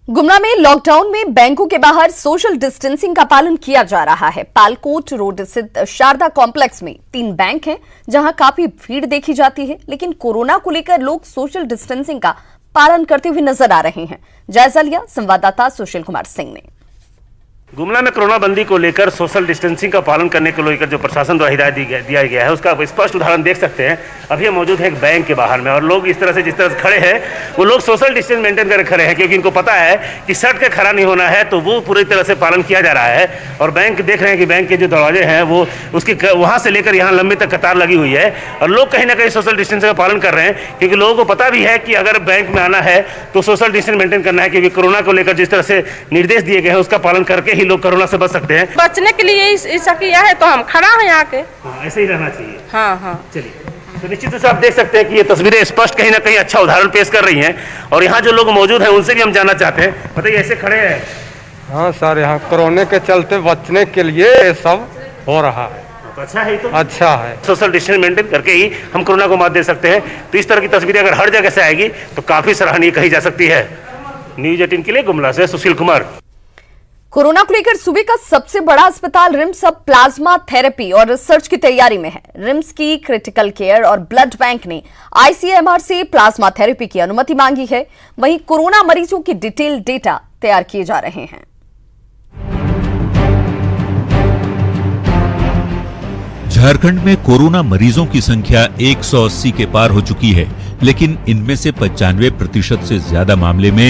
गुमला में लॉकडाउन में बैंकों के बाहर सोशल डिस्टेंसिंग का पालन किया जा रहा है। पालकोट रोड स्थित शारदा कॉम्प्लेक्स में 3 बैंक हैं जहां काफी भीड़ देखी जाती है, लेकिन कोरोना को लेकर लोग सोशल डिस्टेंसिंग का पालन करते हुए नजर आ रहे हैं। जायजा लिया संवाददाता सुशील कुमार सिंह ने। गुमला में कोरोना बंदी को लेकर सोशल डिस्टेंसिंग का पालन करने को लेकर जो प्रशासन द्वारा हिदायत दिया गया है, उसका आप स्पष्ट उदाहरण देख सकते हैं। अभी हम मौजूद हैं एक बैंक के बाहर में और लोग इस तरह से जिस तरह से खड़े हैं, वो लोग सोशल डिस्टेंस मेंटेन करके खड़े हैं, क्योंकि इनको पता है कि सट के खड़ा नहीं होना है, तो वो पूरी तरह से पालन किया जा रहा है। और बैंक देख रहे हैं कि बैंक के जो दरवाजे हैं वो उसकी वहाँ से लेकर यहाँ लंबी तक कतार लगी हुई है और लोग कहीं ना कहीं सोशल डिस्टेंस का पालन कर रहे हैं, क्योंकि लोगों को पता भी है कि अगर बैंक में आना है तो सोशल डिस्टेंस मेंटेन करना है, क्योंकि कोरोना को लेकर जिस तरह से निर्देश दिए गए हैं उसका पालन करके ही लोग कोरोना से बच सकते हैं। बचने के लिए ऐसा किया है तो हम खड़ा हैं यहाँ के। ऐसे ही रहना चाहिए। हाँ। चलिए, तो निश्चित रूप से आप देख सकते हैं कि ये तस्वीरें स्पष्ट कहीं ना कहीं अच्छा उदाहरण पेश कर रही हैं और यहाँ जो लोग मौजूद हैं उनसे भी हम जानना चाहते हैं। बताइए, ऐसे खड़े हैं? हाँ सर, यहाँ कोरोना के चलते बचने के लिए ये सब हो रहा है। तो अच्छा है, तो अच्छा है। सोशल डिस्टेंस मेंटेन करके ही हम कोरोना को मात दे सकते हैं। तो इस तरह की तस्वीरें अगर हर जगह से आएगी तो काफी सराहनीय कही जा सकती है। न्यूज 18 के लिए गुमला से सुशील कुमार। कोरोना को लेकर सूबे का सबसे बड़ा अस्पताल रिम्स अब प्लाज्मा थेरेपी और रिसर्च की तैयारी में है। रिम्स की क्रिटिकल केयर और ब्लड बैंक ने आईसीएमआर से प्लाज्मा थेरेपी की अनुमति मांगी है। वहीं कोरोना मरीजों की डिटेल डेटा तैयार किए जा रहे हैं। झारखंड में कोरोना मरीजों की संख्या 180 के पार हो चुकी है, लेकिन इनमें से 95% से ज्यादा मामले में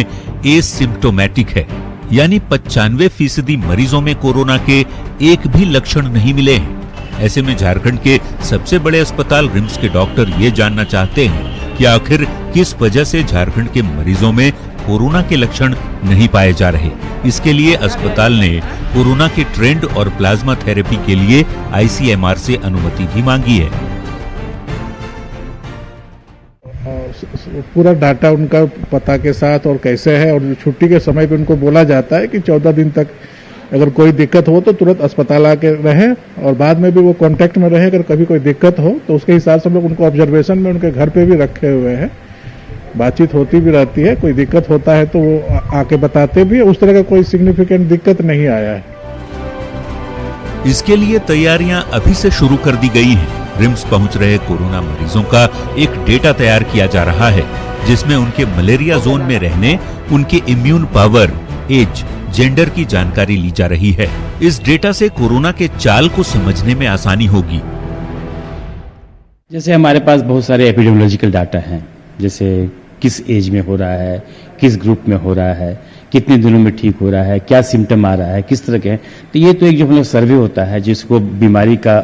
एसिम्प्टोमेटिक है, यानी 95% मरीजों में कोरोना के एक भी लक्षण नहीं मिले हैं। ऐसे में झारखंड के सबसे बड़े अस्पताल रिम्स के डॉक्टर ये जानना चाहते हैं कि आखिर किस वजह से झारखंड के मरीजों में कोरोना के लक्षण नहीं पाए जा रहे। इसके लिए अस्पताल ने कोरोना के ट्रेंड और प्लाज्मा थेरेपी के लिए आईसीएमआर से अनुमति भी मांगी है। पूरा डाटा उनका पता के साथ और कैसे है, और छुट्टी के समय पे उनको बोला जाता है कि 14 दिन तक अगर कोई दिक्कत हो तो तुरंत अस्पताल आके रहे और बाद में भी वो कांटेक्ट में रहे। अगर कभी कोई दिक्कत हो तो उसके हिसाब से हम लोग उनको ऑब्जर्वेशन में उनके घर पे भी रखे हुए हैं। बातचीत होती भी रहती है, कोई दिक्कत होता है तो वो आके बताते भी है। उस तरह का कोई सिग्निफिकेंट दिक्कत नहीं आया है। इसके लिए तैयारियां अभी से शुरू कर दी गई हैं। रिम्स पहुंच रहे कोरोना मरीजों का एक डेटा तैयार किया जा रहा है, जिसमें उनके मलेरिया जोन में रहने, उनके इम्यून पावर, एज, जेंडर की जानकारी ली जा रही है। इस डेटा से कोरोना के चाल को समझने में आसानी होगी। जैसे हमारे पास बहुत सारे एपिडेमियोलॉजिकल डाटा हैं, जैसे किस एज में हो रहा है, किस ग्रुप में हो रहा है, कितने दिनों में ठीक हो रहा है, क्या सिम्टम आ रहा है, किस तरह के। तो ये तो एक जो हम लोग सर्वे होता है, जिसको बीमारी का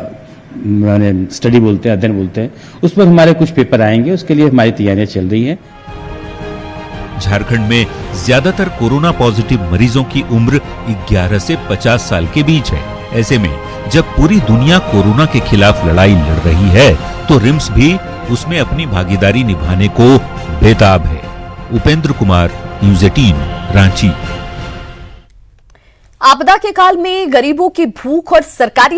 माने स्टडी बोलते हैं, अध्ययन बोलते हैं, उस पर हमारे कुछ पेपर आएंगे। उसके लिए हमारी तैयारियां चल रही हैं। झारखंड में ज्यादातर कोरोना पॉजिटिव मरीजों की उम्र 11 से 50 साल के बीच है। ऐसे में जब पूरी दुनिया कोरोना के खिलाफ लड़ाई लड़ रही है, तो रिम्स भी उसमें अपनी भागीदारी निभाने को बेताब है। उपेंद्र कुमार, न्यूज 18, रांची। आपदा के काल में गरीबों की भूख और सरकारी